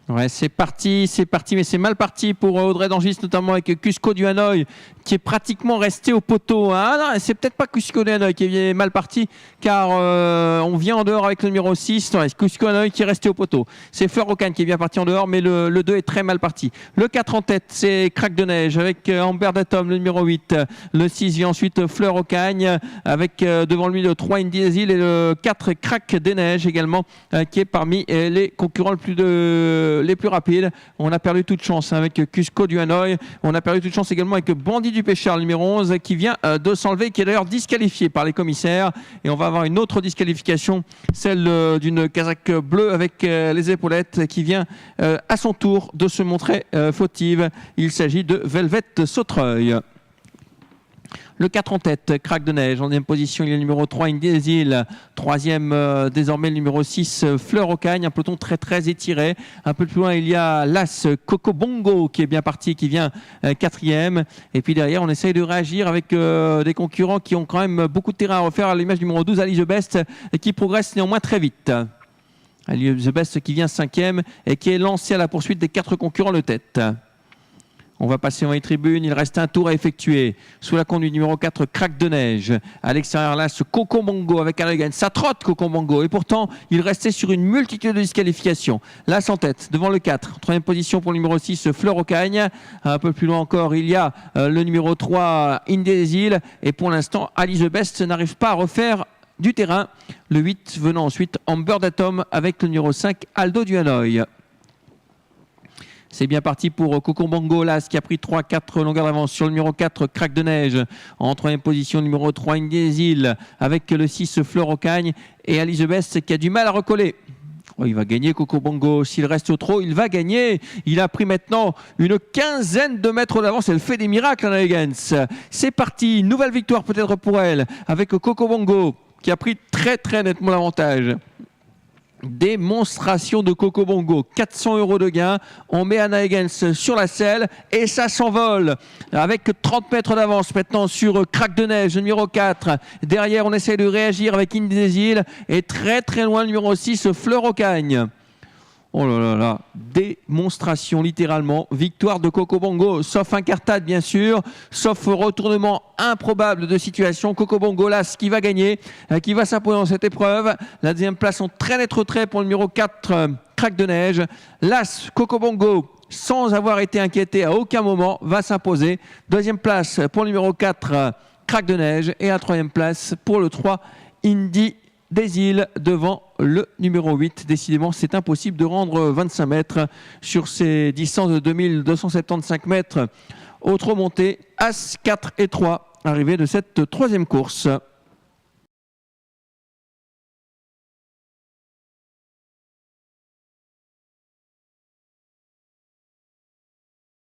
Ouais, c'est parti, mais c'est mal parti pour Audrey Dangis, notamment avec Cusco du Hanoï, qui est pratiquement resté au poteau. Ah non, c'est peut-être pas Cusco du Hanoï qui est mal parti, car on vient en dehors avec le numéro 6. Ouais, Cusco du Hanoï qui est resté au poteau. C'est Fleur Ocagne qui est bien parti en dehors, mais le 2 est très mal parti. Le 4 en tête, c'est Craque de Neige avec Amber Datom, le numéro 8. Le 6 vient ensuite Fleur Ocagne, avec devant lui le 3 Indie des Îles et le 4 Craque des Neiges également, qui est parmi les concurrents les plus rapides. On a perdu toute chance avec Cusco du Hanoï. On a perdu toute chance également avec Bandit du Pêcheur, numéro 11, qui vient de s'enlever, qui est d'ailleurs disqualifié par les commissaires. Et on va avoir une autre disqualification, celle d'une casaque bleue avec les épaulettes, qui vient à son tour de se montrer fautive. Il s'agit de Velvet Sautreuil. Le 4 en tête, Craque de Neige. En deuxième position, il y a le numéro 3, Indie des Îles. Troisième, désormais, le numéro 6, Fleur Ocagne. Un peloton très, très étiré. Un peu plus loin, il y a l'As Coco Bongo qui est bien parti, qui vient quatrième. Et puis derrière, on essaye de réagir avec des concurrents qui ont quand même beaucoup de terrain à refaire. À l'image du numéro 12, Ali The Best, qui progresse néanmoins très vite. Ali The Best qui vient cinquième et qui est lancé à la poursuite des 4 concurrents de tête. On va passer en les tribunes. Il reste un tour à effectuer. Sous la conduite numéro 4, Craque de Neige. À l'extérieur, là, ce Coco Bongo avec Alain. Ça trotte, Coco Bongo. Et pourtant, il restait sur une multitude de disqualifications. Là, en tête, devant le 4. Troisième position pour le numéro 6, Fleur Ocagne. Un peu plus loin encore, il y a le numéro 3, Indie des Îles. Et pour l'instant, Ali The Best n'arrive pas à refaire du terrain. Le 8 venant ensuite, Amber Datom avec le numéro 5, Aldo du Hanoï. C'est bien parti pour Coco Bongo, Las, qui a pris 3-4 longueurs d'avance sur le numéro 4, Craque de Neige. En troisième position, numéro 3, Indie des Îles, avec le 6, Fleur Ocagne. Et Ali The Best qui a du mal à recoller. Oh, il va gagner Coco Bongo. S'il reste au trot, il va gagner. Il a pris maintenant une quinzaine de mètres d'avance. Elle fait des miracles, Anna Higgins. C'est parti. Nouvelle victoire peut-être pour elle, avec Coco Bongo, qui a pris très très nettement l'avantage. Démonstration de Coco Bongo, 400 € de gain. On met Anna Higgins sur la selle et ça s'envole avec 30 mètres d'avance maintenant sur Craque de Neige, numéro 4. Derrière, on essaie de réagir avec Indie des Îles et très très loin, le numéro 6, Fleur Ocagne. Oh là là là, démonstration littéralement, victoire de Coco Bongo, sauf incartade bien sûr, sauf retournement improbable de situation. Coco Bongo, Las qui va gagner, qui va s'imposer dans cette épreuve. La deuxième place en très net retrait pour le numéro 4, Craque de Neige. Las, Coco Bongo, sans avoir été inquiété à aucun moment, va s'imposer. Deuxième place pour le numéro 4, Craque de Neige. Et la troisième place pour le 3, Indie des Îles, devant le numéro 8. Décidément, c'est impossible de rendre 25 mètres sur ces distances de 2275 mètres. Autre montée, As 4 et 3, arrivée de cette troisième course.